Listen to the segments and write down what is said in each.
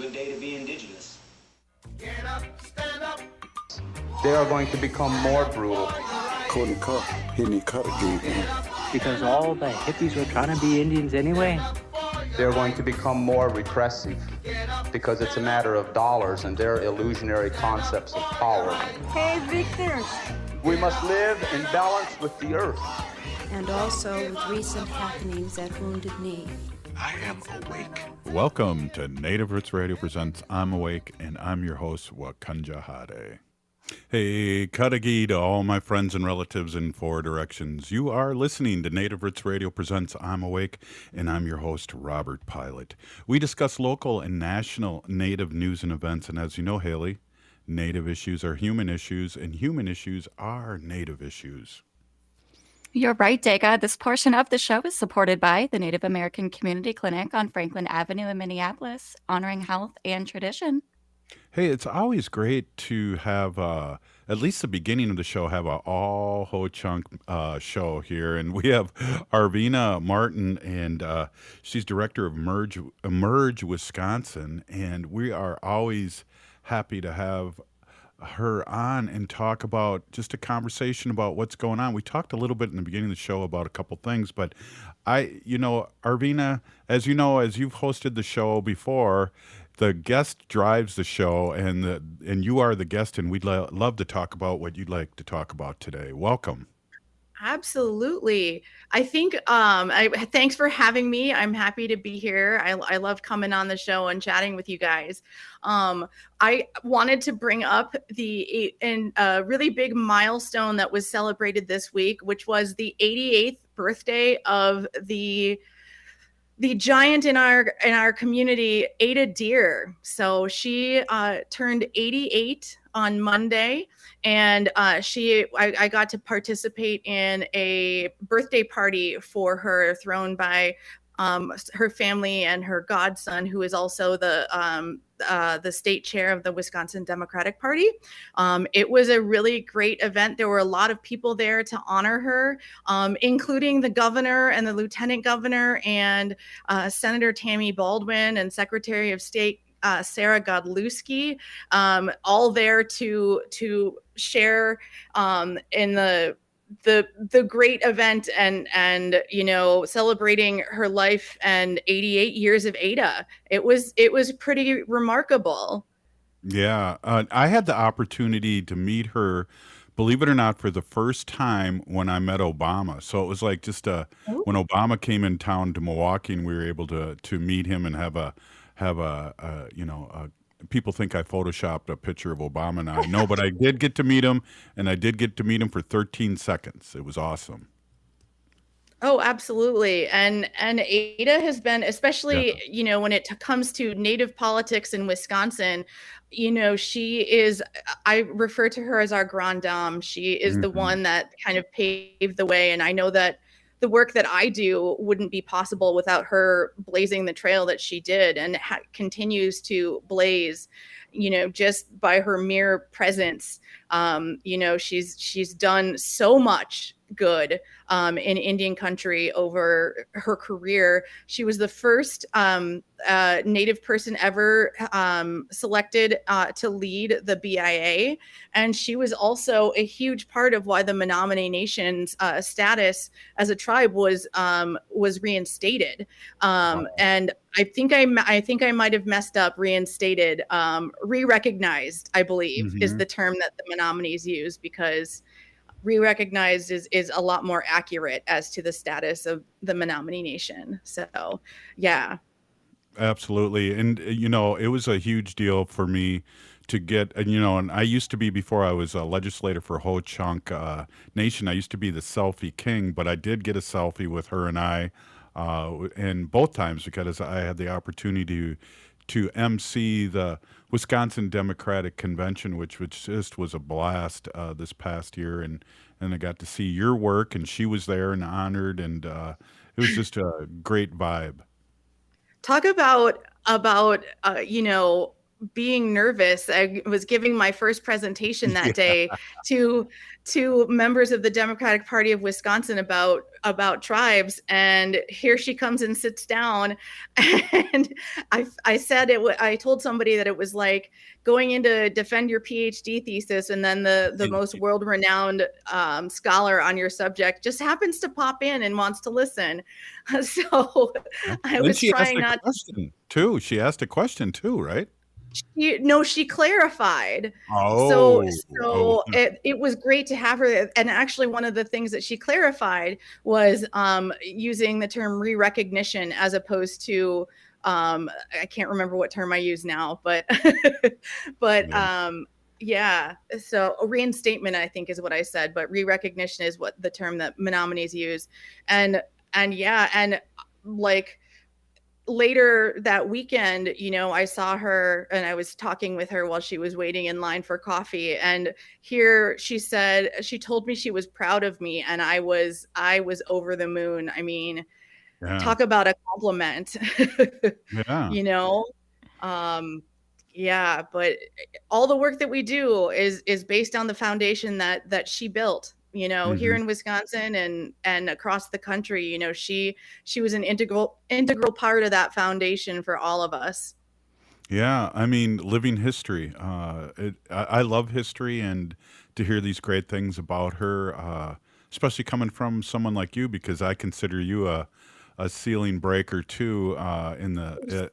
good day to be indigenous. Get up, stand up. They are going to become more brutal. Couldn't cut, hitting cut again. Because all the hippies were trying to be Indians anyway. They're going to become more repressive because it's a matter of dollars and their illusionary concepts of power. Hey, Victor. We must live in balance with the earth. And also with recent happenings at Wounded Knee. I am awake. Welcome to Native Roots Radio presents I'm Awake, and I'm your host, Wakanja Hade. Hey, Kadagi to all my friends and relatives in four directions. You are listening to Native Roots Radio presents I'm Awake, and I'm your host, Robert Pilot. We discuss local and national Native news and events, and as you know, Haley, Native issues are human issues, and human issues are Native issues. You're right, Dega. This portion of the show is supported by the Native American Community Clinic on Franklin Avenue in Minneapolis, honoring health and tradition. Hey, it's always great to have, at least the beginning of the show, have a all ho chunk show here. And we have Arvina Martin, and she's director of Emerge Wisconsin. And we are always happy to have her on and talk about just a conversation about what's going on. We talked a little bit in the beginning of the show about a couple things, but Arvina, as you know, as you've hosted the show before, the guest drives the show, and you are the guest, and we'd love to talk about what you'd like to talk about today. Welcome. Absolutely. I think thanks for having me. I'm happy to be here. I love coming on the show and chatting with you guys. I wanted to bring up the really big milestone that was celebrated this week, which was the 88th birthday of the giant in our community, Ada Deer. So she turned 88 on Monday, and I got to participate in a birthday party for her, thrown by her family and her godson, who is also the state chair of the Wisconsin Democratic Party. It was a really great event. There were a lot of people there to honor her, including the governor and the lieutenant governor and Senator Tammy Baldwin and Secretary of State Sarah Godlewski, all there to share in the great event and celebrating her life and 88 years of Ada. It was pretty remarkable. Yeah, I had the opportunity to meet her, believe it or not, for the first time when I met Obama. So it was like just when Obama came in town to Milwaukee, and we were able to meet him and have a people think I photoshopped a picture of Obama, and I know, but I did get to meet him, and I did get to meet him for 13 seconds. It was awesome. Oh, absolutely. And Ada has been, especially, when it comes to Native politics in Wisconsin, she is, I refer to her as our grande dame. She is the one that kind of paved the way. And I know that the work that I do wouldn't be possible without her blazing the trail that she did, and continues to blaze, just by her mere presence. She's done so much good in Indian country over her career. She was the first Native person ever selected to lead the BIA, and she was also a huge part of why the Menominee Nation's status as a tribe was reinstated. And I think I might have messed up reinstated. Re-recognized, I believe, is the term that the Menominees use, because re-recognized is a lot more accurate as to the status of the Menominee Nation. So, yeah. Absolutely. And, it was a huge deal for me to get, and I used to be, before I was a legislator for Ho Chunk Nation, I used to be the selfie king, but I did get a selfie with her and I, and both times, because I had the opportunity to MC the Wisconsin Democratic Convention, which just was a blast this past year, and I got to see your work, and she was there and honored, and it was just a great vibe. Talk about being nervous. I was giving my first presentation that Yeah. day to members of the Democratic Party of Wisconsin about tribes, and here she comes and sits down, and I said I told somebody that it was like going in to defend your PhD thesis, and then the most world-renowned scholar on your subject just happens to pop in and wants to listen. So I And was she asked trying a not to. question too. She asked a question too, right? No, she clarified. So Oh, oh, so it was great to have her. And actually, one of the things that she clarified was using the term re-recognition as opposed to I can't remember what term I use now, but but yeah. yeah. So a reinstatement, I think, is what I said, but re-recognition is what the term that Menominees use, and yeah, and like later that weekend, I saw her and I was talking with her while she was waiting in line for coffee. And here she told me she was proud of me. And I was over the moon. I mean, Yeah. talk about a compliment, Yeah. you know? Yeah, but all the work that we do is based on the foundation that she built, here Mhm. in Wisconsin and across the country. She was an integral part of that foundation for all of us. Yeah, I mean, living history. I love history, and to hear these great things about her, especially coming from someone like you, because I consider you a ceiling breaker too. In the,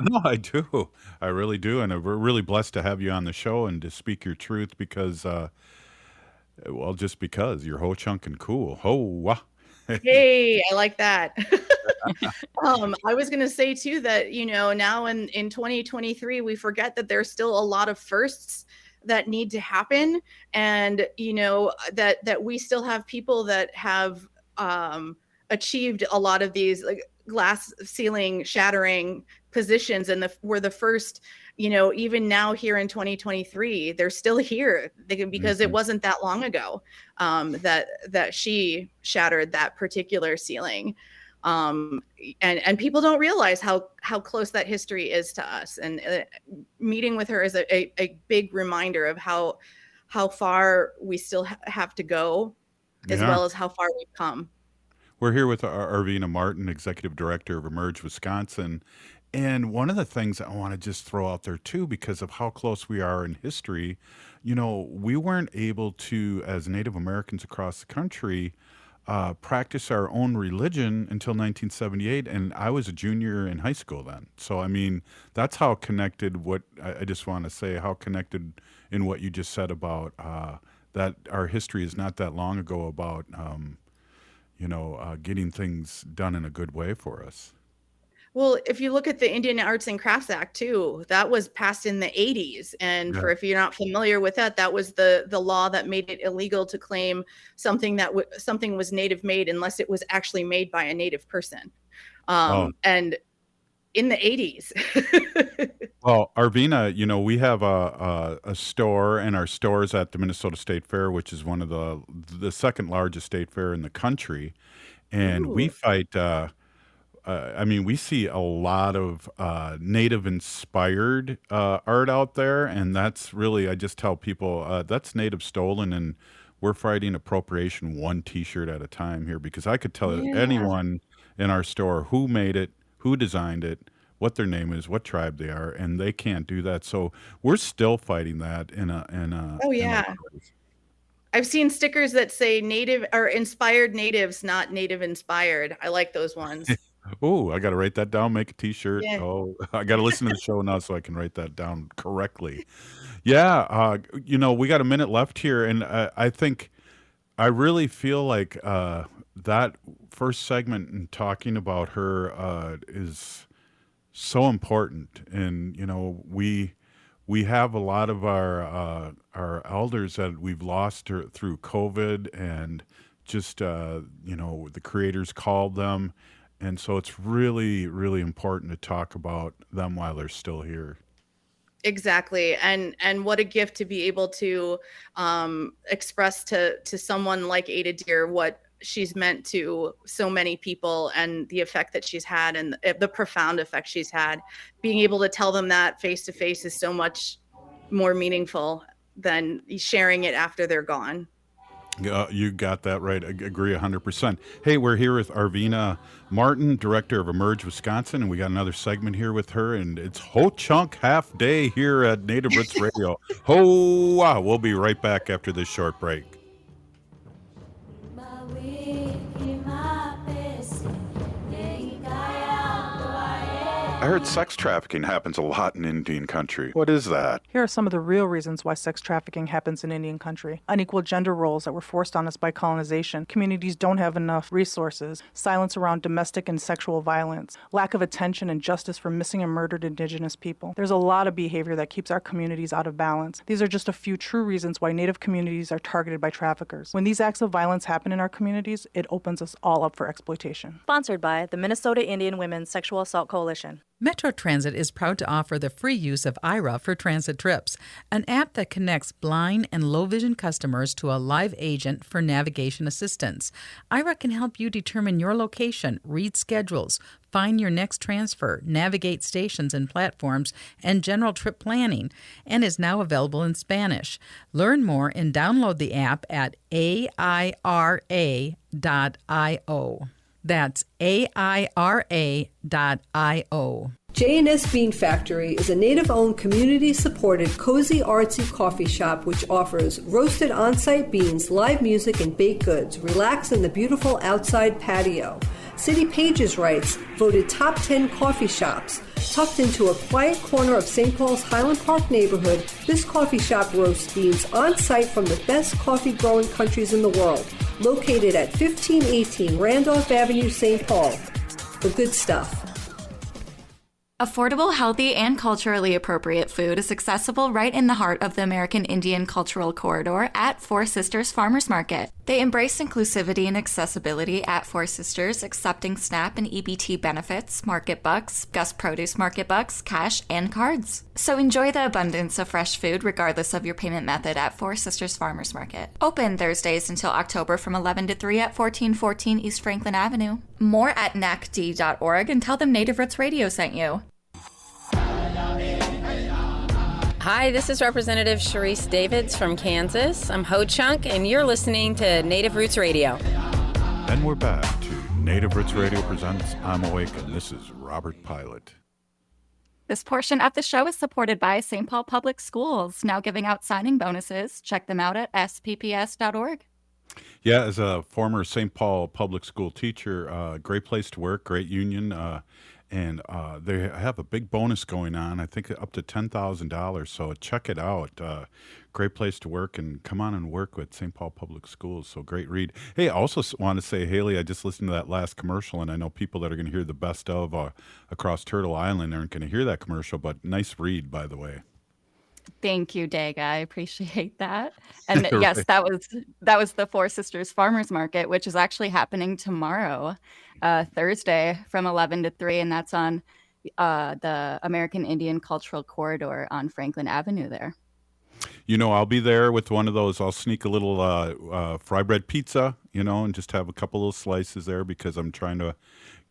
no, I do, I really do, and we're really blessed to have you on the show and to speak your truth because, well, just because you're ho chunk and cool. Ho wah. Yay, I like that. I was going to say too that, now in 2023, we forget that there's still a lot of firsts that need to happen. And, that we still have people that have achieved a lot of these like glass ceiling shattering positions. And we're the first, even now here in 2023, they're still here because it Mhm. wasn't that long ago that she shattered that particular ceiling. And people don't realize how close that history is to us. And meeting with her is a big reminder of how far we still have to go, as Yeah. well as how far we've come. We're here with Arvina Martin, Executive Director of Emerge Wisconsin. And one of the things I want to just throw out there too, because of how close we are in history, we weren't able to, as Native Americans across the country, practice our own religion until 1978. And I was a junior in high school then. So, I mean, that's how connected I just want to say, how connected in what you just said about that our history is not that long ago about. Getting things done in a good way for us. Well, if you look at the Indian Arts and Crafts Act too, that was passed in the 80s. And Yeah. for if you're not familiar with that, that was the law that made it illegal to claim something something was native made unless it was actually made by a native person. Oh, And in the 80s. well, Arvina, we have a store, and our store is at the Minnesota State Fair, which is one of the second largest state fair in the country. And we Ooh, fight. I mean, we see a lot of native inspired art out there, and that's really, I just tell people that's native stolen, and we're fighting appropriation one T-shirt at a time here because I could tell yeah. anyone in our store who made it, who designed it, what their name is, what tribe they are, and they can't do that. So we're still fighting that Oh, in a lot yeah. of ways. I've seen stickers that say native or inspired natives, not native inspired. I like those ones. Oh, I got to write that down, make a T-shirt. Yeah. Oh, I got to listen to the show now so I can write that down correctly. Yeah, we got a minute left here, and I think I really feel like that first segment and talking about her is so important. And we have a lot of our elders that we've lost through COVID, and just the creators called them, and so it's really really important to talk about them while they're still here. Exactly. And what a gift to be able to express to someone like Ada Deer she's meant to so many people and the effect that she's had and the profound effect she's had. Being able to tell them that face to face is so much more meaningful than sharing it after they're gone. You got that right. I agree 100%. Hey, we're here with Arvina Martin, director of Emerge Wisconsin, and we got another segment here with her, and it's Ho Chunk Half Day here at Native Roots Radio. Ho! We'll be right back after this short break. I heard sex trafficking happens a lot in Indian country. What is that? Here are some of the real reasons why sex trafficking happens in Indian country. Unequal gender roles that were forced on us by colonization. Communities don't have enough resources. Silence around domestic and sexual violence. Lack of attention and justice for missing and murdered Indigenous people. There's a lot of behavior that keeps our communities out of balance. These are just a few true reasons why Native communities are targeted by traffickers. When these acts of violence happen in our communities, it opens us all up for exploitation. Sponsored by the Minnesota Indian Women's Sexual Assault Coalition. Metro Transit is proud to offer the free use of IRA for transit trips, an app that connects blind and low-vision customers to a live agent for navigation assistance. IRA can help you determine your location, read schedules, find your next transfer, navigate stations and platforms, and general trip planning, and is now available in Spanish. Learn more and download the app at aira.io. That's aira.io. J&S Bean Factory is a native-owned, community-supported, cozy, artsy coffee shop which offers roasted on-site beans, live music, and baked goods. Relax in the beautiful outside patio. City Pages writes, voted top 10 coffee shops. Tucked into a quiet corner of St. Paul's Highland Park neighborhood, this coffee shop roasts beans on-site from the best coffee-growing countries in the world. Located at 1518 Randolph Avenue, St. Paul. The good stuff. Affordable, healthy, and culturally appropriate food is accessible right in the heart of the American Indian Cultural Corridor at Four Sisters Farmers Market. They embrace inclusivity and accessibility at Four Sisters, accepting SNAP and EBT benefits, market bucks, Gus Produce market bucks, cash, and cards. So enjoy the abundance of fresh food regardless of your payment method at Four Sisters Farmers Market. Open Thursdays until October from 11 to 3 at 1414 East Franklin Avenue. More at nacd.org and tell them Native Roots Radio sent you. Hi, this is Representative Sharice Davids from Kansas. I'm Ho Chunk, and you're listening to Native Roots Radio. And we're back to Native Roots Radio presents I'm Awake, and this is Robert Pilot. This portion of the show is supported by St. Paul Public Schools, now giving out signing bonuses. Check them out at spps.org. Yeah, as a former St. Paul Public School teacher, great place to work, great union, and they have a big bonus going on, I think up to $10,000, so check it out. Great place to work, and come on and work with St. Paul Public Schools, so great read. Hey, I also want to say, Haley, I just listened to that last commercial, and I know people that are going to hear the best of across Turtle Island aren't going to hear that commercial, but nice read, by the way. Thank you, Daga. I appreciate that. And yes, that was the Four Sisters Farmers Market, which is actually happening tomorrow, Thursday from 11 to 3, and that's on the American Indian Cultural Corridor on Franklin Avenue there. You know, I'll be there with one of those. I'll sneak a little fry bread pizza, and just have a couple little slices there because I'm trying to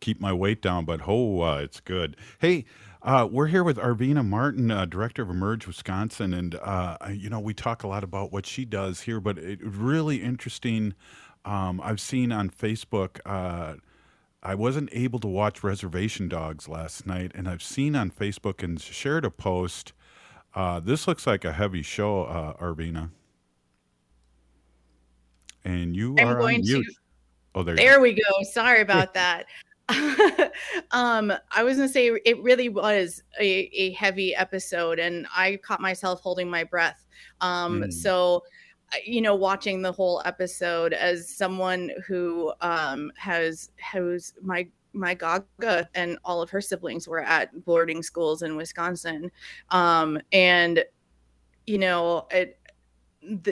keep my weight down. But it's good. Hey, we're here with Arvina Martin, director of Emerge Wisconsin, and we talk a lot about what she does here, but it's really interesting. I've seen on Facebook. I wasn't able to watch Reservation Dogs last night, and I've seen on Facebook and shared a post. This looks like a heavy show, Arvina. And you are on mute. Oh, there we go. Sorry about that. I was going to say it really was a heavy episode, and I caught myself holding my breath. So, watching the whole episode as someone who has my Gaga and all of her siblings were at boarding schools in Wisconsin.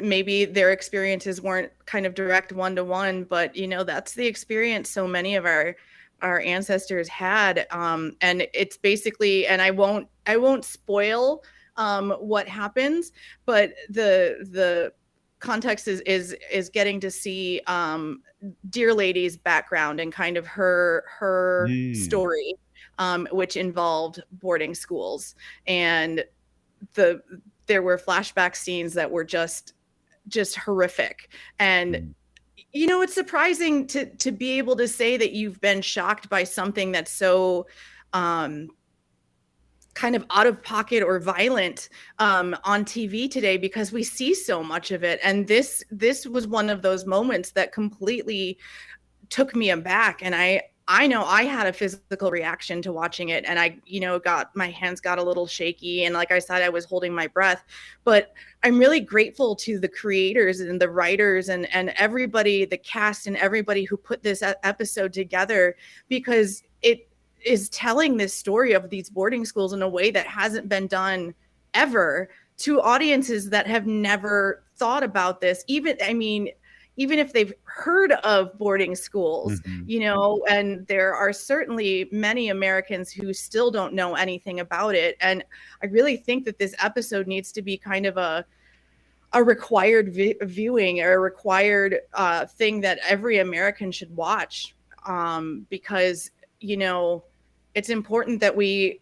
Maybe their experiences weren't kind of direct one-to-one, but that's the experience so many of our ancestors had. And it's basically, and I won't spoil what happens, but the context is getting to see Dear Lady's background and kind of her story, which involved boarding schools, and there were flashback scenes that were just horrific. And it's surprising to be able to say that you've been shocked by something that's so kind of out of pocket or violent on TV today, because we see so much of it. And this was one of those moments that completely took me aback. And I know I had a physical reaction to watching it, and I my hands got a little shaky, and like I said, I was holding my breath. But I'm really grateful to the creators and the writers and everybody, the cast and everybody who put this episode together, because it is telling this story of these boarding schools in a way that hasn't been done ever, to audiences that have never thought about this. Even if they've heard of boarding schools, and there are certainly many Americans who still don't know anything about it. And I really think that this episode needs to be kind of a required viewing, or a required thing that every American should watch, because it's important that we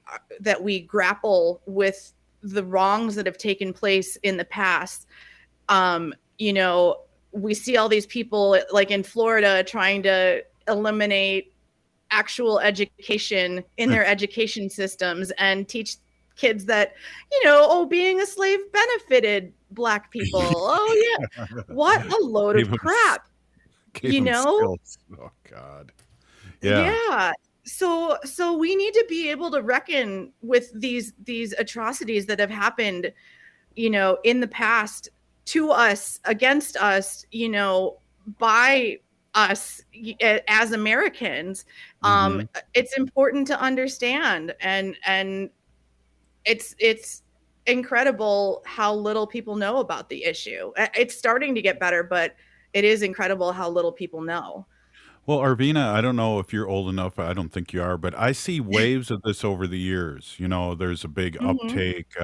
grapple with the wrongs that have taken place in the past. We see all these people like in Florida trying to eliminate actual education in their education systems and teach kids that, being a slave benefited Black people. Oh yeah. What a load of crap. Oh God. Yeah. So we need to be able to reckon with these atrocities that have happened, in the past, to us, against us, by us as Americans. It's important to understand, and it's incredible how little people know about the issue. It's starting to get better, but it is incredible how little people know. Well, Arvina, I don't know if you're old enough. I don't think you are, but I see waves of this over the years. There's a big uptake,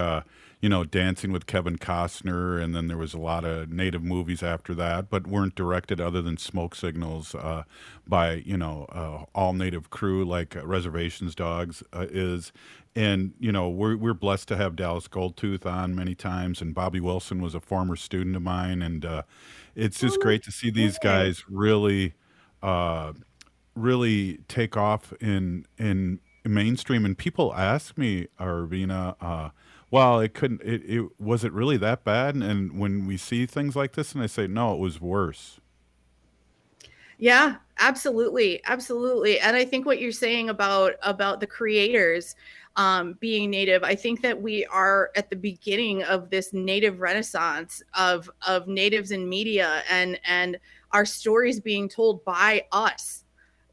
Dancing with Kevin Costner, and then there was a lot of Native movies after that, but weren't directed other than Smoke Signals by, all Native crew like Reservations Dogs is. And, we're blessed to have Dallas Goldtooth on many times, and Bobby Wilson was a former student of mine, and it's just great to see these guys really take off in mainstream. And people ask me, Arvina, well, was it really that bad? And when we see things like this, and I say, no, it was worse. Yeah, absolutely. And I think what you're saying about the creators being Native, I think that we are at the beginning of this Native renaissance of Natives in media, and our stories being told by us,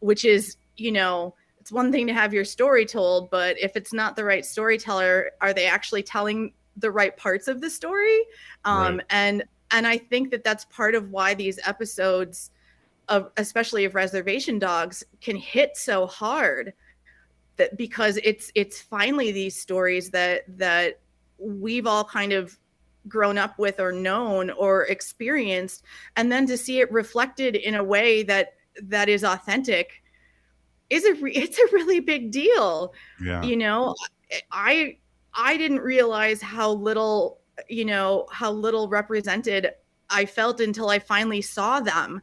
which is, it's one thing to have your story told, but if it's not the right storyteller, are they actually telling the right parts of the story? Right. And I think that that's part of why these episodes especially of Reservation Dogs, can hit so hard, that because it's finally these stories that we've all kind of grown up with or known or experienced, and then to see it reflected in a way that is authentic it's a really big deal. Yeah. I didn't realize how little represented I felt until I finally saw them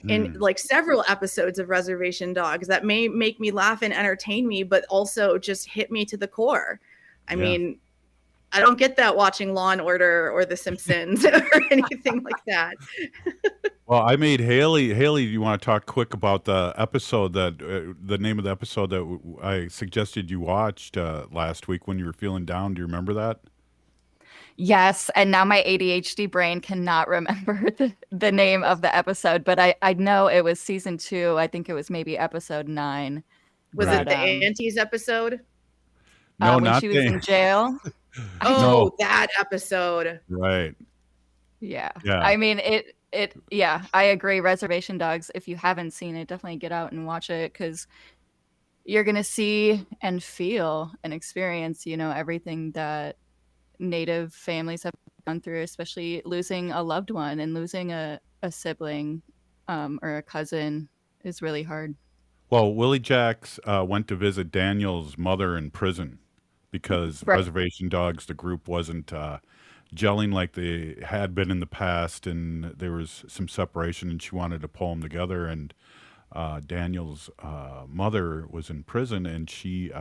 in like several episodes of Reservation Dogs that may make me laugh and entertain me, but also just hit me to the core. I mean, I don't get that watching Law and Order or The Simpsons or anything like that. Well, I made Haley. Haley, you want to talk quick about the episode that the name of the episode that I suggested you watched last week when you were feeling down? Do you remember that? Yes, and now my ADHD brain cannot remember the name of the episode, but I know it was season 2. I think it was maybe episode 9. Was it the Aunties episode? No, when not she was in jail. Oh, no. That episode. Right. Yeah. Yeah. I mean, yeah, I agree. Reservation Dogs, if you haven't seen it, definitely get out and watch it, because you're going to see and feel and experience, everything that Native families have gone through, especially losing a loved one and losing a sibling or a cousin is really hard. Well, Willie Jacks went to visit Daniel's mother in prison because Right. Reservation Dogs, the group, wasn't gelling like they had been in the past, and there was some separation, and she wanted to pull them together. And Daniel's mother was in prison, and she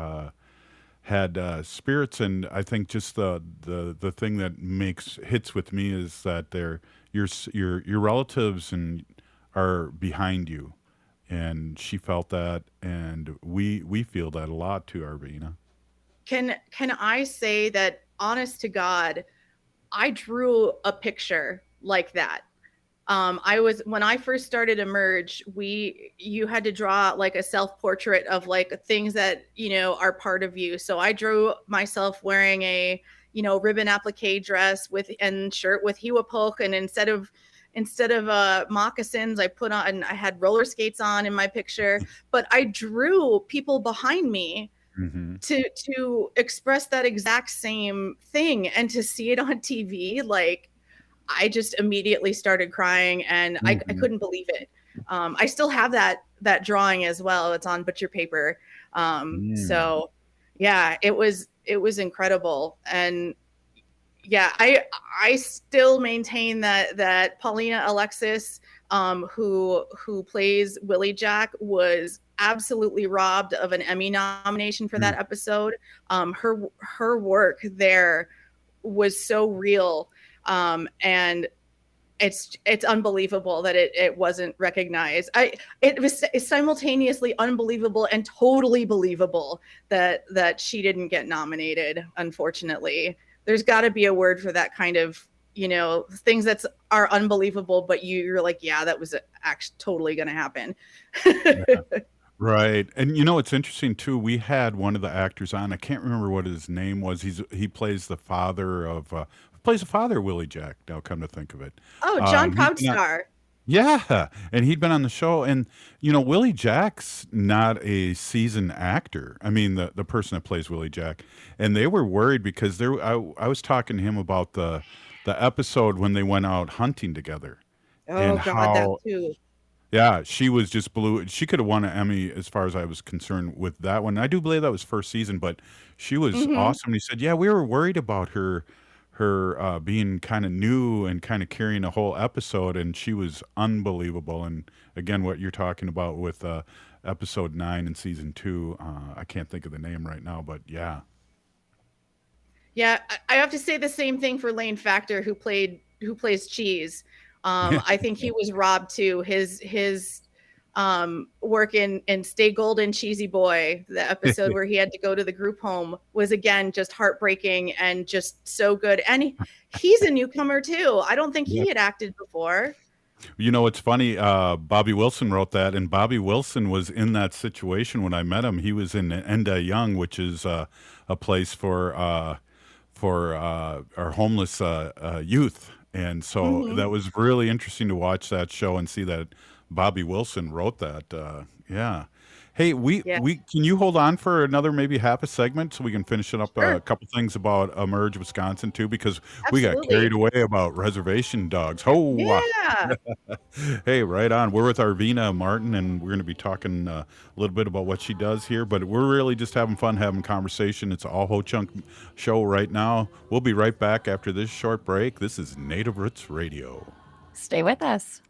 had spirits. And I think just the thing that hits with me is that your relatives and are behind you. And she felt that, and we feel that a lot too, Arvina. Can I say that, honest to God, I drew a picture like that. When I first started Emerge, you had to draw like a self-portrait of like things that, are part of you. So I drew myself wearing a, ribbon applique dress and shirt with Hiwapoke, and instead of moccasins, I had roller skates on in my picture, but I drew people behind me to express that exact same thing, and to see it on TV, like I just immediately started crying, and I couldn't believe it. I still have that drawing as well. It's on butcher paper. So yeah, it was incredible. And yeah, I still maintain that Paulina Alexis, who plays Willie Jack, was absolutely robbed of an Emmy nomination for that episode. Her work there was so real, and it's unbelievable that it wasn't recognized. It's simultaneously unbelievable and totally believable that she didn't get nominated. Unfortunately, there's got to be a word for that kind of, things that are unbelievable, but you're like, yeah, that was actually totally going to happen. Right. And it's interesting too. We had one of the actors on. I can't remember what his name was. He plays the father of Willie Jack. Now, come to think of it. Oh, John Proudstar. Yeah, and he'd been on the show, and Willie Jack's not a seasoned actor. I mean, the person that plays Willie Jack, and they were worried because I was talking to him about the episode when they went out hunting together. Oh and God, that too. Yeah, she was just blue. She could have won an Emmy as far as I was concerned with that one. I do believe that was first season, but she was awesome. He said, yeah, we were worried about her being kind of new and kind of carrying a whole episode, and she was unbelievable. And again, what you're talking about with episode 9 in season 2, I can't think of the name right now, but yeah. Yeah, I have to say the same thing for Lane Factor, who plays Cheese. I think he was robbed too. His work in Stay Golden, Cheesy Boy, the episode where he had to go to the group home, was again just heartbreaking and just so good. And he's a newcomer too. I don't think he had acted before. It's funny. Bobby Wilson wrote that, and Bobby Wilson was in that situation when I met him. He was in Enda Young, which is a place for our homeless youth. And so that was really interesting to watch that show and see that Bobby Wilson wrote that. Yeah. Hey, can you hold on for another maybe half a segment so we can finish it up a couple things about Emerge Wisconsin too, because we got carried away about Reservation Dogs. Oh, yeah. Hey, right on. We're with Arvina Martin, and we're going to be talking a little bit about what she does here, but we're really just having fun having conversation. It's all Ho Chunk show right now. We'll be right back after this short break. This is Native Roots Radio. Stay with us.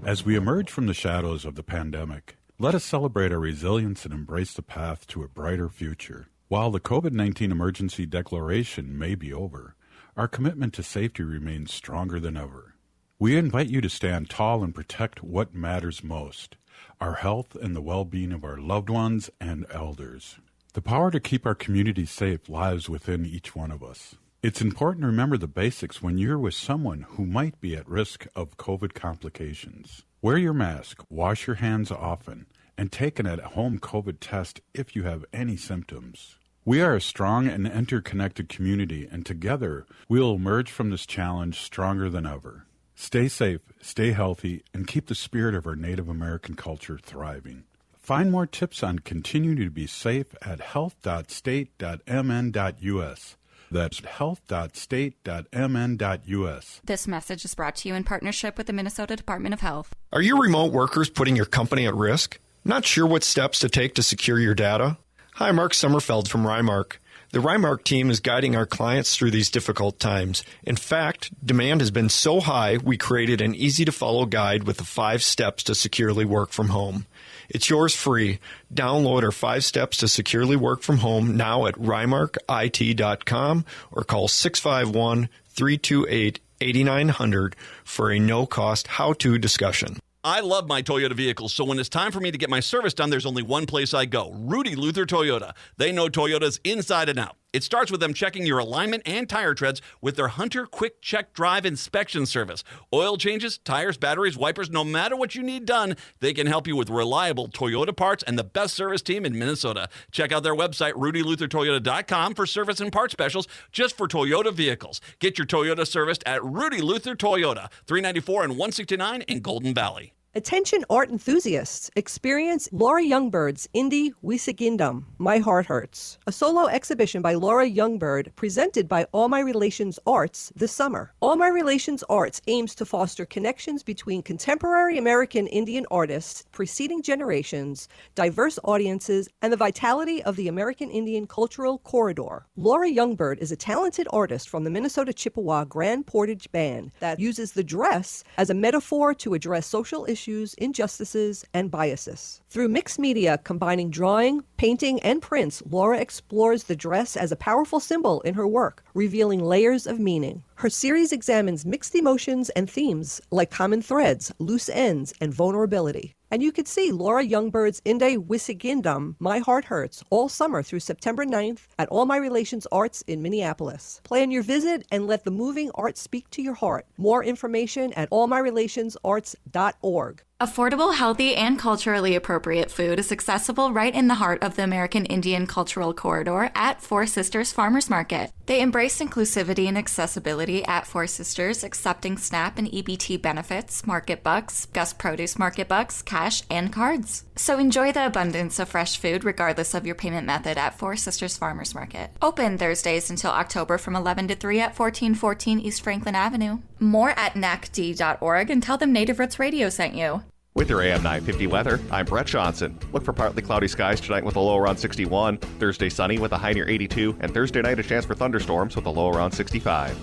As we emerge from the shadows of the pandemic, let us celebrate our resilience and embrace the path to a brighter future. While the COVID-19 emergency declaration may be over, our commitment to safety remains stronger than ever. We invite you to stand tall and protect what matters most, our health and the well-being of our loved ones and elders. The power to keep our community safe lies within each one of us. It's important to remember the basics when you're with someone who might be at risk of COVID complications. Wear your mask, wash your hands often, and take an at-home COVID test if you have any symptoms. We are a strong and interconnected community, and together we'll emerge from this challenge stronger than ever. Stay safe, stay healthy, and keep the spirit of our Native American culture thriving. Find more tips on continuing to be safe at health.state.mn.us. That's health.state.mn.us. This message is brought to you in partnership with the Minnesota Department of Health. Are you remote workers putting your company at risk? Not sure what steps to take to secure your data? Hi, Mark Sommerfeld from Rymark. The Rymark team is guiding our clients through these difficult times. In fact, demand has been so high, we created an easy-to-follow guide with the 5 steps to securely work from home. It's yours free. Download our 5 steps to securely work from home now at rymarkit.com or call 651-328-8900 for a no-cost how-to discussion. I love my Toyota vehicles, so when it's time for me to get my service done, there's only one place I go, Rudy Luther Toyota. They know Toyotas inside and out. It starts with them checking your alignment and tire treads with their Hunter Quick Check Drive inspection service. Oil changes, tires, batteries, wipers, no matter what you need done, they can help you with reliable Toyota parts and the best service team in Minnesota. Check out their website, rudyluthertoyota.com, for service and part specials just for Toyota vehicles. Get your Toyota serviced at Rudy Luther Toyota, 394 and 169 in Golden Valley. Attention art enthusiasts, experience Laura Youngbird's Indie Wisigindum, My Heart Hurts, a solo exhibition by Laura Youngbird presented by All My Relations Arts this summer. All My Relations Arts aims to foster connections between contemporary American Indian artists, preceding generations, diverse audiences, and the vitality of the American Indian cultural corridor. Laura Youngbird is a talented artist from the Minnesota Chippewa Grand Portage Band that uses the dress as a metaphor to address social issues, injustices, and biases. Through mixed media combining drawing, painting, and prints, Laura explores the dress as a powerful symbol in her work, revealing layers of meaning. Her series examines mixed emotions and themes like common threads, loose ends, and vulnerability. And you could see Laura Youngbird's Inde Wisigindum, My Heart Hurts, all summer through September 9th at All My Relations Arts in Minneapolis. Plan your visit and let the moving art speak to your heart. More information at allmyrelationsarts.org. Affordable, healthy, and culturally appropriate food is accessible right in the heart of the American Indian cultural corridor at Four Sisters Farmers Market. They embrace inclusivity and accessibility at Four Sisters, accepting SNAP and EBT benefits, market bucks, Gus Produce market bucks, cash, and cards. So enjoy the abundance of fresh food regardless of your payment method at Four Sisters Farmers Market. Open Thursdays until October from 11 to 3 at 1414 East Franklin Avenue. More at nacd.org and tell them Native Roots Radio sent you. With your AM 950 weather, I'm Brett Johnson. Look for partly cloudy skies tonight with a low around 61, Thursday sunny with a high near 82, and Thursday night a chance for thunderstorms with a low around 65.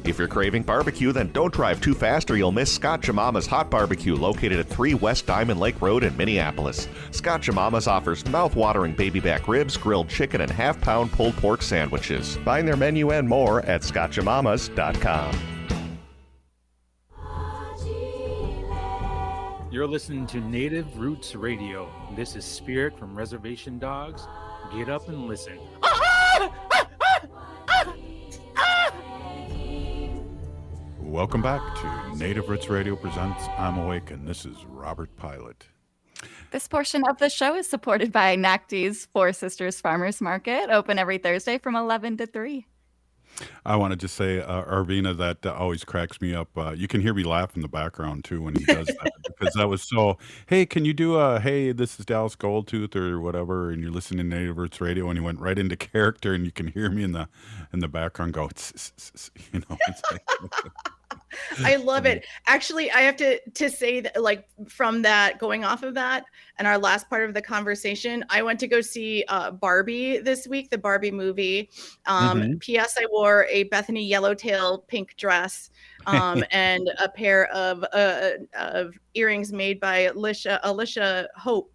If you're craving barbecue, then don't drive too fast or you'll miss Scott Jemama's Hot Barbecue located at 3 West Diamond Lake Road in Minneapolis. Scott Jemama's offers mouth-watering baby back ribs, grilled chicken, and half-pound pulled pork sandwiches. Find their menu and more at scottjemamas.com. You're listening to Native Roots Radio. This is Spirit from Reservation Dogs. Get up and listen. Welcome back to Native Roots Radio presents I'm Awake, and this is Robert Pilot. This portion of the show is supported by NACD's Four Sisters Farmers Market, open every Thursday from 11 to 3. I want to just say, Arvina, that always cracks me up. You can hear me laugh in the background, too, when he does that. Because that was so, hey, can you do hey, this is Dallas Goldtooth or whatever, and you're listening to Native Roots Radio, and he went right into character, and you can hear me in the background go, you know. It's like, I love it. Actually, I have to say that, like, from that, going off of that, and our last part of the conversation, I went to go see Barbie this week, the Barbie movie. P.S. I wore a Bethany Yellowtail pink dress and a pair of earrings made by Alicia Hope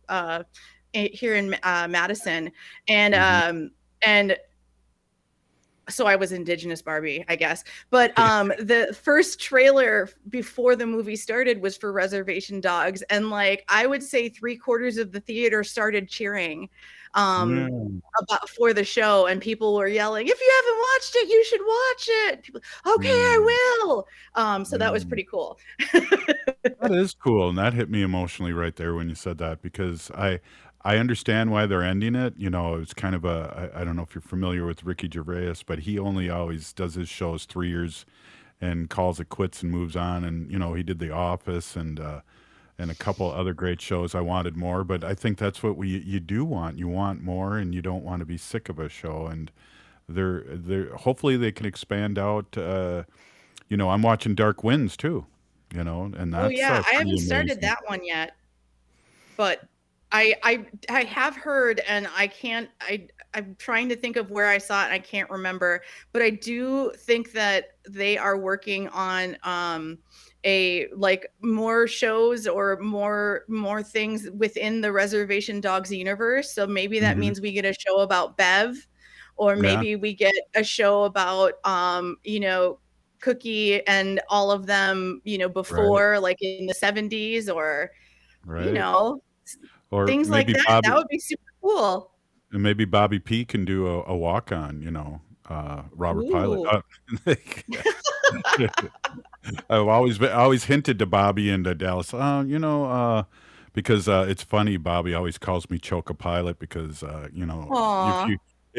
here in Madison, and so I was Indigenous Barbie, I guess. But the first trailer before the movie started was for Reservation Dogs. And like, I would say 3/4 of the theater started cheering for the show. And people were yelling, if you haven't watched it, you should watch it. People, okay, I will. So that was pretty cool. that is cool. And that hit me emotionally right there when you said that, because I understand why they're ending it. You know, it's kind of I don't know if you're familiar with Ricky Gervais, but he only always does his shows 3 years and calls it quits and moves on. And, you know, he did The Office and and a couple other great shows. I wanted more, but I think that's what you do want. You want more, and you don't want to be sick of a show. And they're hopefully they can expand out. I'm watching Dark Winds too. And Oh that's yeah, I pretty haven't started amazing. that one yet, but I have heard, and I'm trying to think of where I saw it and I can't remember, but I do think that they are working on a like more shows or more things within the Reservation Dogs universe. So maybe that Hmm. means we get a show about Bev, or Yeah, maybe we get a show about Cookie and all of them, right, before, like in the 70s, or you right. know Or things like that. That would be super cool. maybe Bobby P can do a walk on. Robert Pilot. Ooh. I've always hinted to Bobby and to Dallas. Because it's funny. Bobby always calls me Choke a Pilot because if Aw.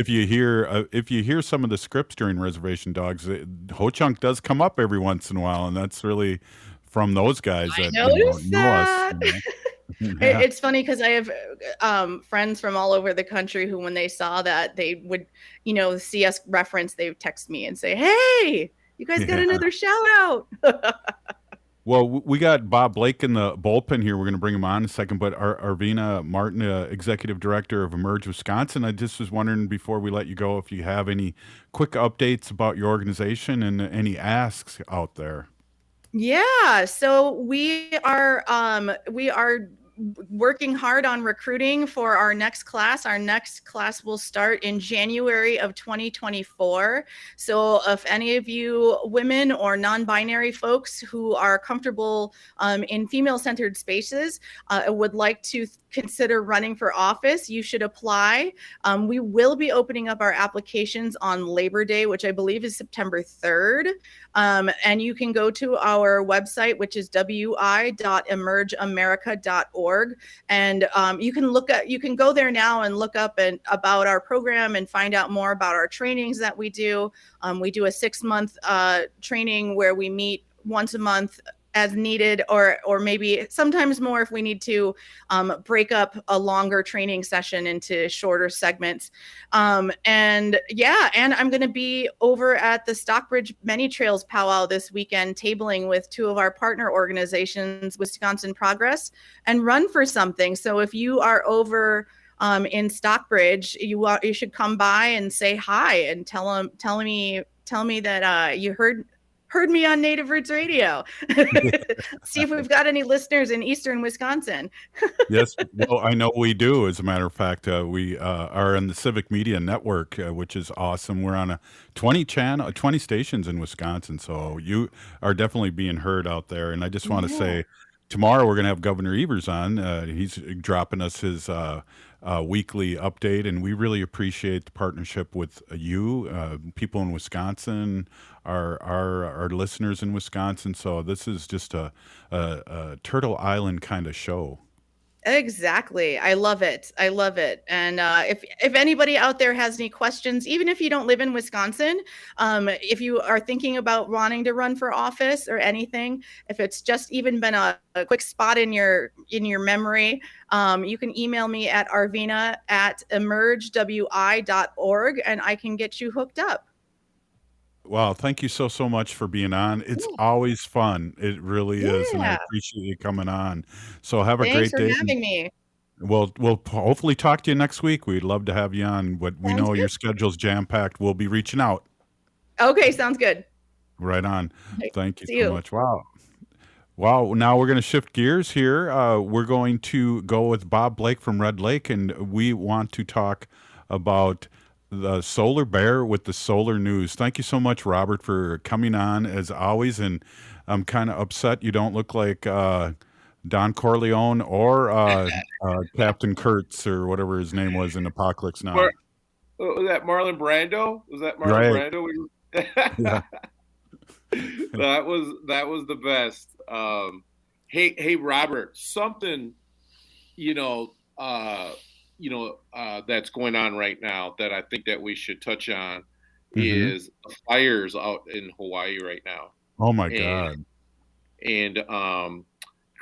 you hear some of the scripts during Reservation Dogs, Ho Chunk does come up every once in a while, and that's really from those guys I that noticed know us. that. Yeah, It's funny because I have friends from all over the country who, when they saw that, they would, see us reference, they would text me and say, "Hey, you guys got yeah. another shout out." Well, we got Bob Blake in the bullpen here. We're going to bring him on in a second. But Arvina Martin, Executive Director of Emerge Wisconsin, I just was wondering before we let you go if you have any quick updates about your organization and any asks out there. Yeah, so we are working hard on recruiting for our next class. Our next class will start in January of 2024. So if any of you women or non-binary folks who are comfortable in female-centered spaces would like to consider running for office, you should apply. We will be opening up our applications on Labor Day, which I believe is September 3rd. And you can go to our website, which is wi.emergeamerica.org. And you can go there now and look up about our program and find out more about our trainings that we do. We do a 6-month training where we meet once a month as needed, or maybe sometimes more if we need to break up a longer training session into shorter segments. And I'm going to be over at the Stockbridge Many Trails Powwow this weekend, tabling with 2 of our partner organizations, Wisconsin Progress and Run for Something. So if you are over in Stockbridge, you should come by and say hi and tell me that you heard me on Native Roots Radio. See if we've got any listeners in Eastern Wisconsin. Yes, well, I know we do. As a matter of fact, we are in the Civic Media Network, which is awesome. We're on 20 stations in Wisconsin, so you are definitely being heard out there. And I just want to say, tomorrow we're going to have Governor Evers on. He's dropping us his weekly update, and we really appreciate the partnership with you, people in Wisconsin, our listeners in Wisconsin. So this is just a Turtle Island kind of show. Exactly. I love it. And if anybody out there has any questions, even if you don't live in Wisconsin, if you are thinking about wanting to run for office or anything, if it's just even been a quick spot in your memory, you can email me at arvina@emergewi.org and I can get you hooked up. Wow, thank you so much for being on. It's always fun. It really is, and I Yeah. appreciate you coming on. So have a Thanks great for day. having me. We'll hopefully talk to you next week. We'd love to have you on, but we Sounds know your good. schedule's jam-packed. We'll be reaching out. Okay, sounds good. Right on. Okay, Thank you see so you. much. Wow. Wow. Now we're going to shift gears here. We're going to go with Bob Blake from Red Lake, and we want to talk about the solar bear with the solar news. Thank you so much, Robert, for coming on as always. And I'm kind of upset you don't look like Don Corleone or Captain Kurtz or whatever his name was in Apocalypse Now. Was that Marlon Brando? Was that Marlon Right. Brando? Yeah. That was the best. Hey, Robert, something, that's going on right now that I think that we should touch on is the fires out in Hawaii right now. Oh my God. And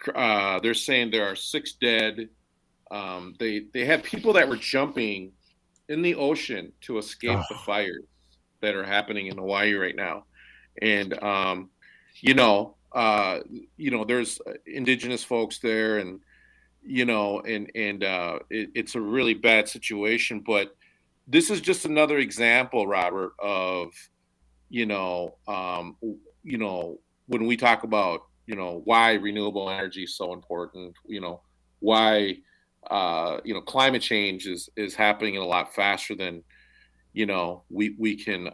They're saying there are 6 dead. They had people that were jumping in the ocean to escape the fires that are happening in Hawaii right now. And there's indigenous folks there, and it's a really bad situation. But this is just another example, Robert, of when we talk about why renewable energy is so important, why climate change is happening a lot faster than we can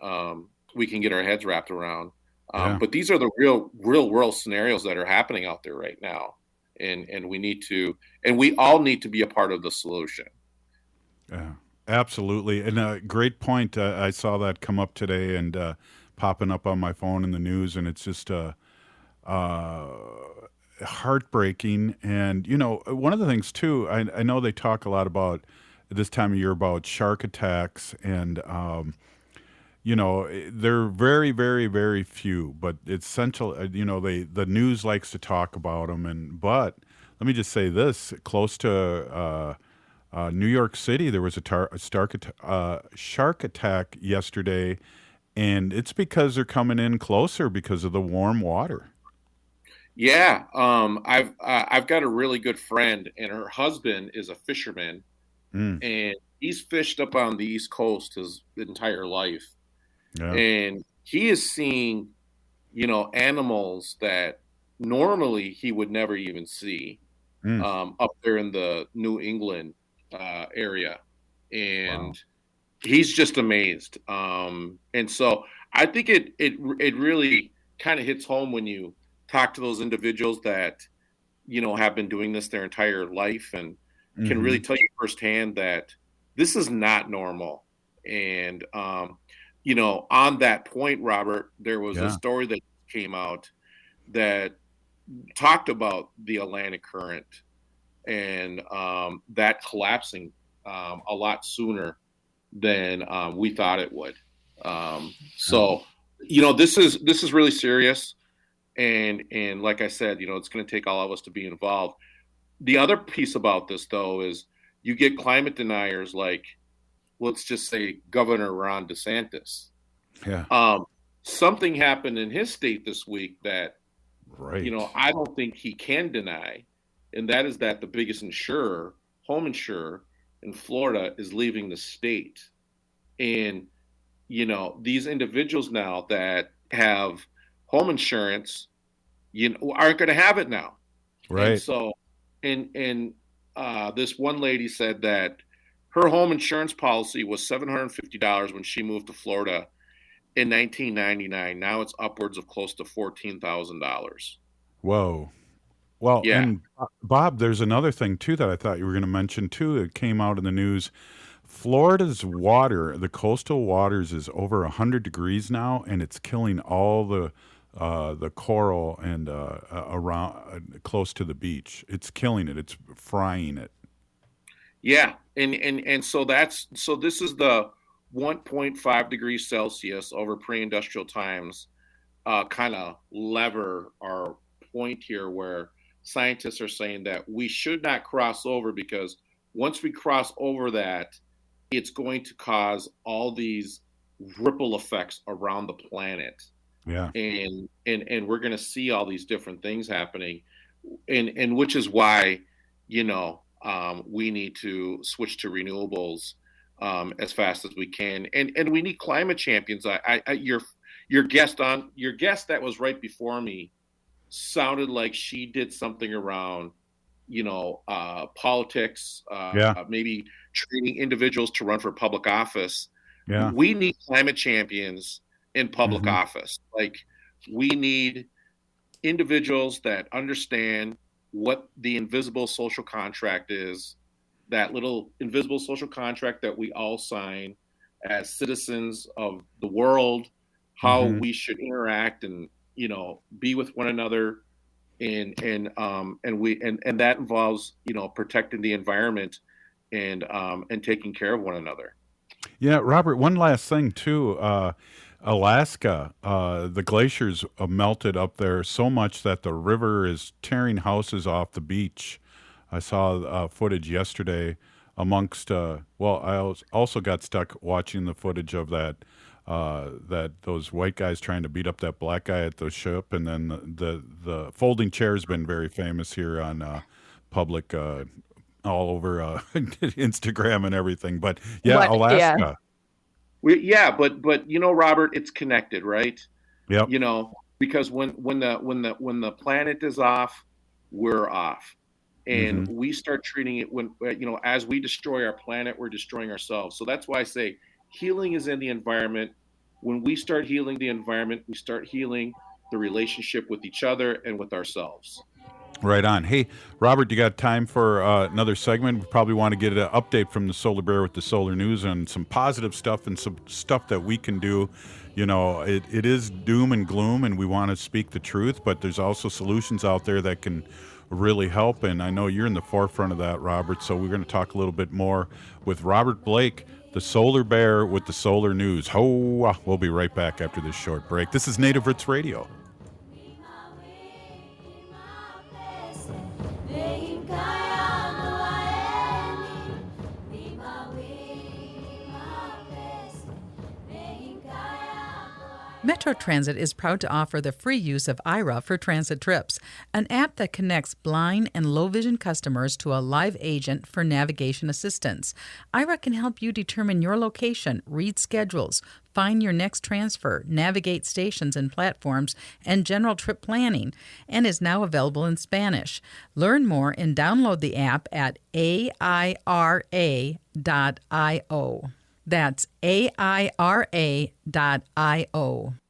get our heads wrapped around. But these are the real world scenarios that are happening out there right now, and we all need to be a part of the solution. Yeah, absolutely. And a great point. I saw that come up today and popping up on my phone in the news, and it's just heartbreaking. And one of the things too, I know they talk a lot about this time of year about shark attacks, and they're very, very, very few, but it's essential. The news likes to talk about them, but let me just say this: close to New York City, there was a shark attack yesterday, and it's because they're coming in closer because of the warm water. Yeah, I've got a really good friend, and her husband is a fisherman, and he's fished up on the East Coast his entire life. Yeah. And he is seeing, animals that normally he would never even see up there in the New England area. And he's just amazed. And so I think it really kind of hits home when you talk to those individuals that, have been doing this their entire life and can really tell you firsthand that this is not normal. And, on that point, Robert, there was a story that came out that talked about the Atlantic current and that collapsing a lot sooner than we thought it would. So this is really serious. And like I said, it's going to take all of us to be involved. The other piece about this, though, is you get climate deniers like, let's just say, Governor Ron DeSantis. Yeah. Something happened in his state this week that, I don't think he can deny, and that is that the biggest home insurer in Florida is leaving the state. And, these individuals now that have home insurance, aren't going to have it now. Right. And so, this one lady said that her home insurance policy was $750 when she moved to Florida in 1999. Now it's upwards of close to $14,000. Whoa. Well, yeah. And Bob, there's another thing too that I thought you were going to mention too. It came out in the news. Florida's water, the coastal waters, is over 100 degrees now, and it's killing all the coral and around close to the beach. It's killing it. It's frying it. Yeah, and so this is the 1.5 degrees Celsius over pre-industrial times kind of lever our point here, where scientists are saying that we should not cross over, because once we cross over that, it's going to cause all these ripple effects around the planet. Yeah. And we're going to see all these different things happening, and which is why, we need to switch to renewables as fast as we can, and we need climate champions. Your guest that was right before me sounded like she did something around, politics, maybe training individuals to run for public office. Yeah. We need climate champions in public office. Like, we need individuals that understand what the invisible social contract is, that little invisible social contract that we all sign as citizens of the world, how we should interact and, be with one another. And that involves, protecting the environment and taking care of one another. Yeah, Robert, one last thing too. Alaska, the glaciers melted up there so much that the river is tearing houses off the beach. I saw footage yesterday amongst, I also got stuck watching the footage of that those white guys trying to beat up that black guy at the ship, and then the folding chair has been very famous here on public all over Instagram and everything. But yeah, Alaska. But Robert, it's connected, right? Yep. Because when the planet is off, we're off, and we start treating it as we destroy our planet, we're destroying ourselves. So that's why I say healing is in the environment. When we start healing the environment, we start healing the relationship with each other and with ourselves. Right on. Hey, Robert, you got time for another segment? We probably want to get an update from the Solar Bear with the Solar News and some positive stuff and some stuff that we can do. It is doom and gloom, and we want to speak the truth, but there's also solutions out there that can really help, and I know you're in the forefront of that, Robert, so we're going to talk a little bit more with Robert Blake, the Solar Bear with the Solar News. We'll be right back after this short break. This is Native Roots Radio. Metro Transit is proud to offer the free use of Aira for transit trips, an app that connects blind and low-vision customers to a live agent for navigation assistance. Aira can help you determine your location, read schedules, find your next transfer, navigate stations and platforms, and general trip planning, and is now available in Spanish. Learn more and download the app at aira.io. That's aira.io.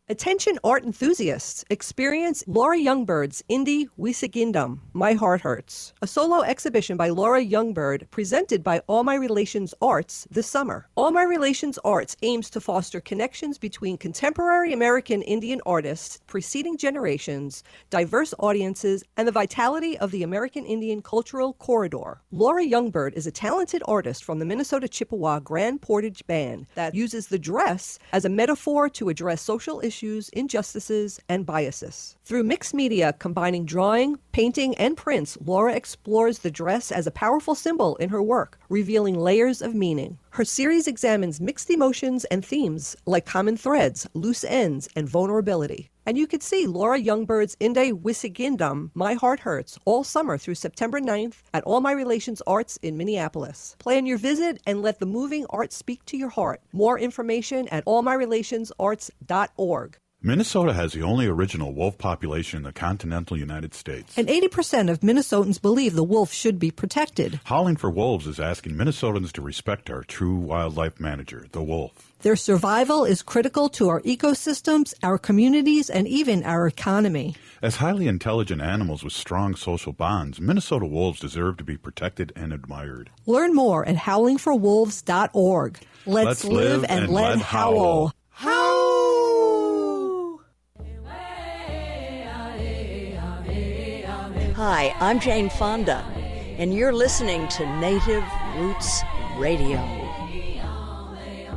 Attention art enthusiasts, experience Laura Youngbird's Indie Wisigindum, My Heart Hurts, a solo exhibition by Laura Youngbird presented by All My Relations Arts this summer. All My Relations Arts aims to foster connections between contemporary American Indian artists, preceding generations, diverse audiences, and the vitality of the American Indian cultural corridor. Laura Youngbird is a talented artist from the Minnesota Chippewa Grand Portage Band that uses the dress as a metaphor to address social issues, injustices, and biases. Through mixed media combining drawing, painting, and prints, Laura explores the dress as a powerful symbol in her work, revealing layers of meaning. Her series examines mixed emotions and themes like common threads, loose ends, and vulnerability. And you can see Laura Youngbird's Inde Wisigindum, My Heart Hurts, all summer through September 9th at All My Relations Arts in Minneapolis. Plan your visit and let the moving art speak to your heart. More information at allmyrelationsarts.org. Minnesota has the only original wolf population in the continental United States. And 80% of Minnesotans believe the wolf should be protected. Howling for Wolves is asking Minnesotans to respect our true wildlife manager, the wolf. Their survival is critical to our ecosystems, our communities, and even our economy. As highly intelligent animals with strong social bonds, Minnesota wolves deserve to be protected and admired. Learn more at howlingforwolves.org. Let's live and let howl. Howl! Hi, I'm Jane Fonda, and you're listening to Native Roots Radio.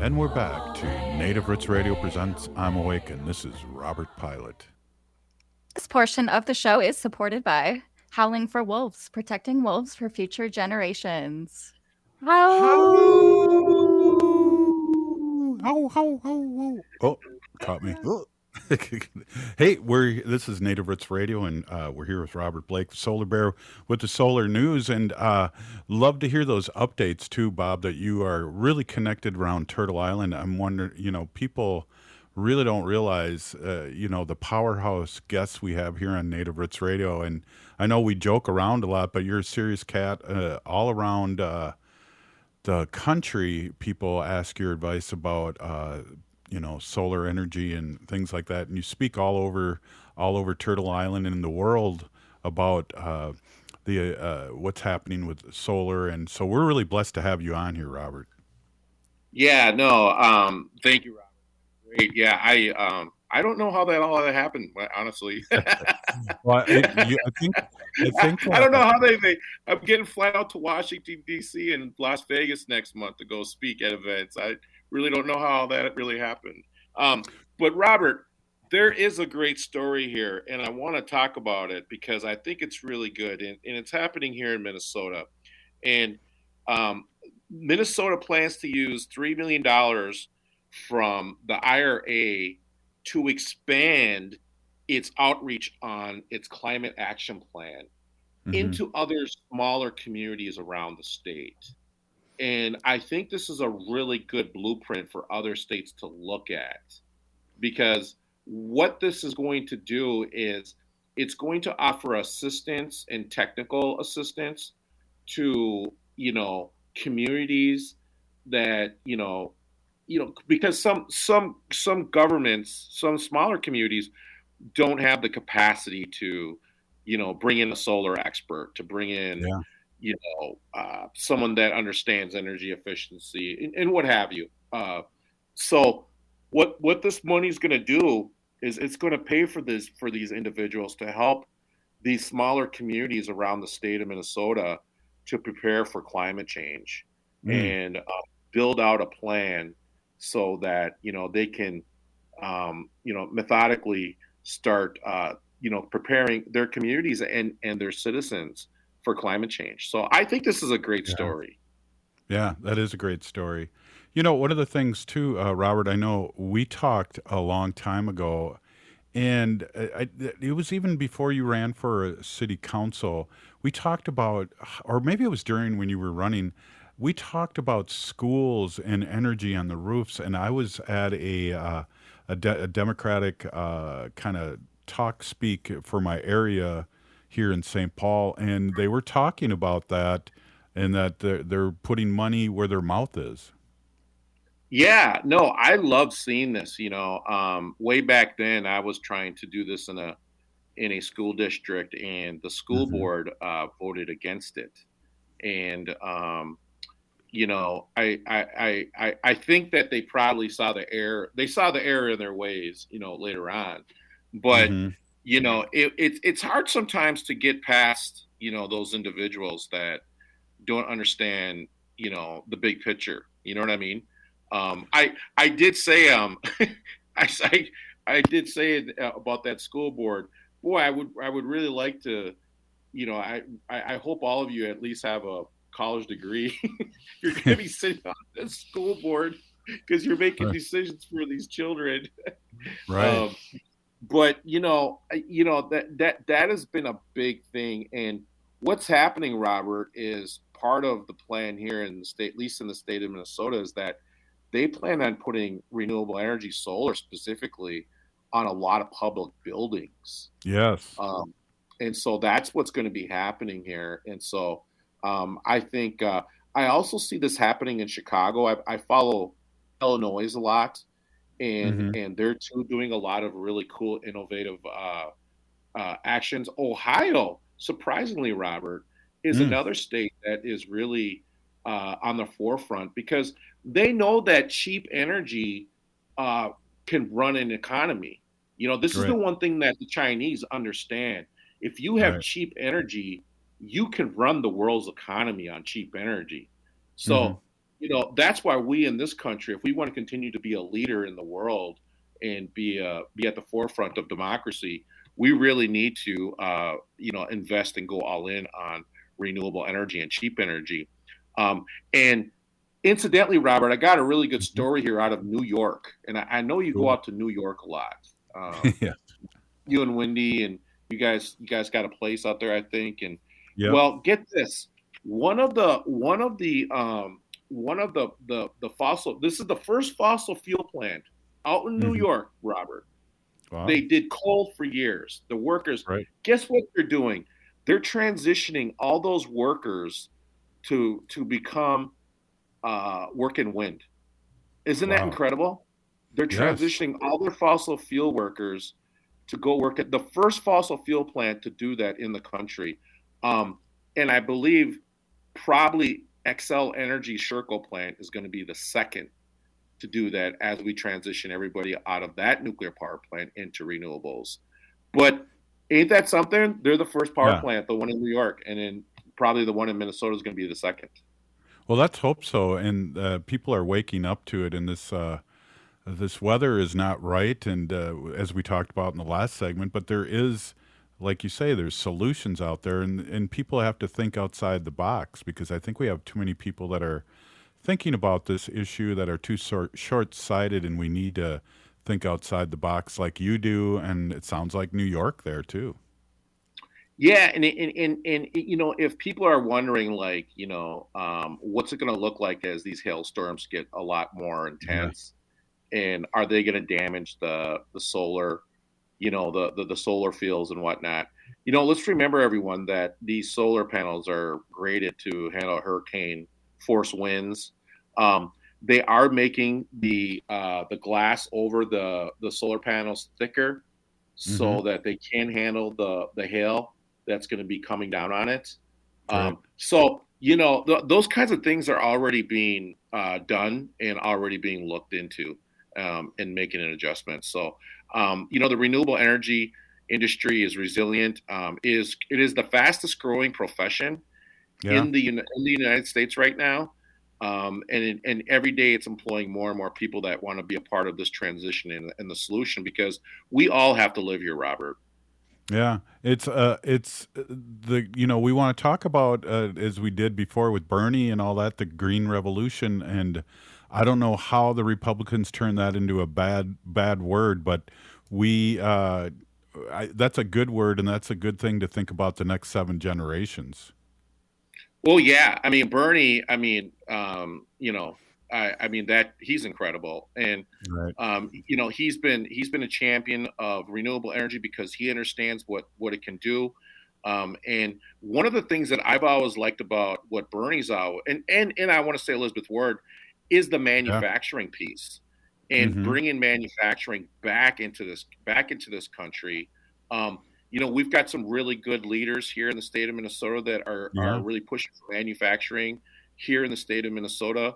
And we're back to Native Roots Radio presents I'm Awake, and this is Robert Pilot. This portion of the show is supported by Howling for Wolves, protecting wolves for future generations. Oh, caught me. Hey, this is Native Roots Radio, and we're here with Robert Blake, the Solar Bear with the Solar News, and love to hear those updates too, Bob, that you are really connected around Turtle Island. I'm wondering, people really don't realize, the powerhouse guests we have here on Native Roots Radio, and I know we joke around a lot, but you're a serious cat. All around the country, people ask your advice about solar energy and things like that, and you speak all over Turtle Island and in the world about what's happening with solar, and so we're really blessed to have you on here, Robert. Yeah, no, thank you, Robert. Great. Yeah, I don't know how that happened, honestly. Well, I think I don't know how they. I'm getting fly out to Washington D.C. and Las Vegas next month to go speak at events. I really don't know how that really happened. But Robert, there is a great story here, and I want to talk about it because I think it's really good, and it's happening here in Minnesota. And um, Minnesota plans to use $3 million from the IRA to expand its outreach on its climate action plan into other smaller communities around the state. And I think this is a really good blueprint for other states to look at, because what this is going to do is it's going to offer assistance and technical assistance to, communities that, because some governments, some smaller communities don't have the capacity to, bring in a solar expert, to bring in, someone that understands energy efficiency and what have you. So what this money is going to do is it's going to pay for these individuals to help these smaller communities around the state of Minnesota to prepare for climate change and build out a plan so that they can methodically start preparing their communities and their citizens for climate change. So I think this is a great story. Yeah, that is a great story. One of the things too, Robert, I know we talked a long time ago, and it was even before you ran for city council. We talked about, or maybe it was during when you were running, we talked about schools and energy on the roofs. And I was at a Democratic kind of speak for my area here in St. Paul, and they were talking about that, and that they're putting money where their mouth is. Yeah, no, I love seeing this. Way back then, I was trying to do this in a school district, and the school board voted against it. And I think that they probably saw the error. They saw the error in their ways, later on. But it's hard sometimes to get past those individuals that don't understand the big picture. You know what I mean? I did say I did say about that school board. Boy, I would really like to, I hope all of you at least have a college degree. You're going to be sitting on the school board because you're making decisions for these children. Right. But that has been a big thing. And what's happening, Robert, is part of the plan here in the state, at least in the state of Minnesota, is that they plan on putting renewable energy, solar specifically, on a lot of public buildings. Yes. And so that's what's going to be happening here. And so I think I also see this happening in Chicago. I follow Illinois a lot, and they're too doing a lot of really cool, innovative actions. Ohio, surprisingly, Robert, is another state that is really on the forefront, because they know that cheap energy can run an economy. This is the one thing that the Chinese understand. If you have cheap energy, you can run the world's economy on cheap energy. So, that's why we in this country, if we want to continue to be a leader in the world and be at the forefront of democracy, we really need to, invest and go all in on renewable energy and cheap energy. And incidentally, Robert, I got a really good story here out of New York, and I know you go out to New York a lot. Yeah. You and Wendy, and you guys got a place out there, I think. And well, get this: one of the fossil. This is the first fossil fuel plant out in New York, Robert. Wow. They did coal for years. The workers, guess what they're doing? They're transitioning all those workers to become work in wind. Isn't that incredible? They're transitioning all their fossil fuel workers to go work at the first fossil fuel plant to do that in the country. And I believe probably Xcel Energy Sherco plant is going to be the second to do that as we transition everybody out of that nuclear power plant into renewables. But ain't that something? They're the first power plant, the one in New York, and then probably the one in Minnesota is going to be the second. Well, let's hope so. And people are waking up to it in this this weather is not right, and as we talked about in the last segment, but there is, like you say, there's solutions out there, and people have to think outside the box, because I think we have too many people that are thinking about this issue that are too short-sighted, and we need to think outside the box like you do, and it sounds like New York there too. Yeah, and if people are wondering, like, what's it going to look like as these hailstorms get a lot more intense, and are they going to damage the solar, the solar fields and whatnot? Let's remember, everyone, that these solar panels are graded to handle hurricane force winds. They are making the glass over the solar panels thicker, so that they can handle the hail that's going to be coming down on it. Right. So, those kinds of things are already being done and already being looked into, and making an adjustment. So, the renewable energy industry is resilient. It is the fastest growing profession in the United States right now. And every day it's employing more and more people that want to be a part of this transition and the solution, because we all have to live here, Robert. Yeah, it's the we want to talk about, as we did before with Bernie and all that, the Green Revolution, and I don't know how the Republicans turned that into a bad word, but that's a good word, and that's a good thing to think about the next 7 generations. Well, yeah, I mean, Bernie, that he's incredible, and right. He's been a champion of renewable energy because he understands what it can do. And one of the things that I've always liked about what Bernie's out, and I want to say Elizabeth Ward, is the manufacturing piece, and bringing manufacturing back into this country. We've got some really good leaders here in the state of Minnesota that are really pushing for manufacturing here in the state of Minnesota,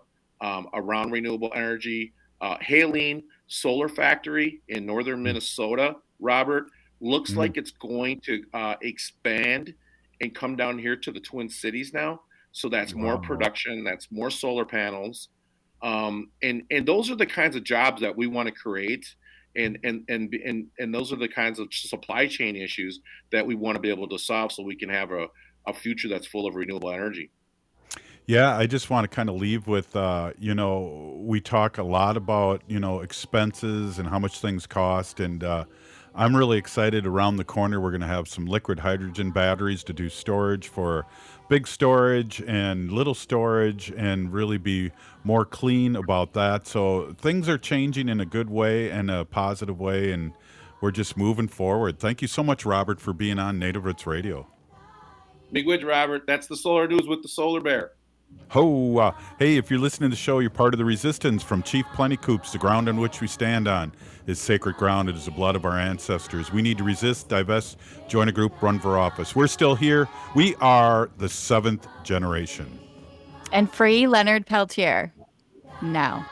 around renewable energy. Haline Solar Factory in northern Minnesota, Robert, looks like it's going to expand and come down here to the Twin Cities now. So that's more production, that's more solar panels. And those are the kinds of jobs that we want to create. And those are the kinds of supply chain issues that we want to be able to solve, so we can have a future that's full of renewable energy. Yeah, I just want to kind of leave with, we talk a lot about, expenses and how much things cost. And I'm really excited. Around the corner, we're going to have some liquid hydrogen batteries to do storage for big storage and little storage, and really be more clean about that. So things are changing in a good way and a positive way, and we're just moving forward. Thank you so much, Robert, for being on Native Roots Radio. Big wid, Robert. That's the Solar News with the Solar Bear. Ho! Hey, if you're listening to the show, you're part of the resistance. From Chief Plenty Coops, the ground on which we stand on is sacred ground. It is the blood of our ancestors. We need to resist, divest, join a group, run for office. We're still here. We are the 7th generation. And free Leonard Peltier. Now.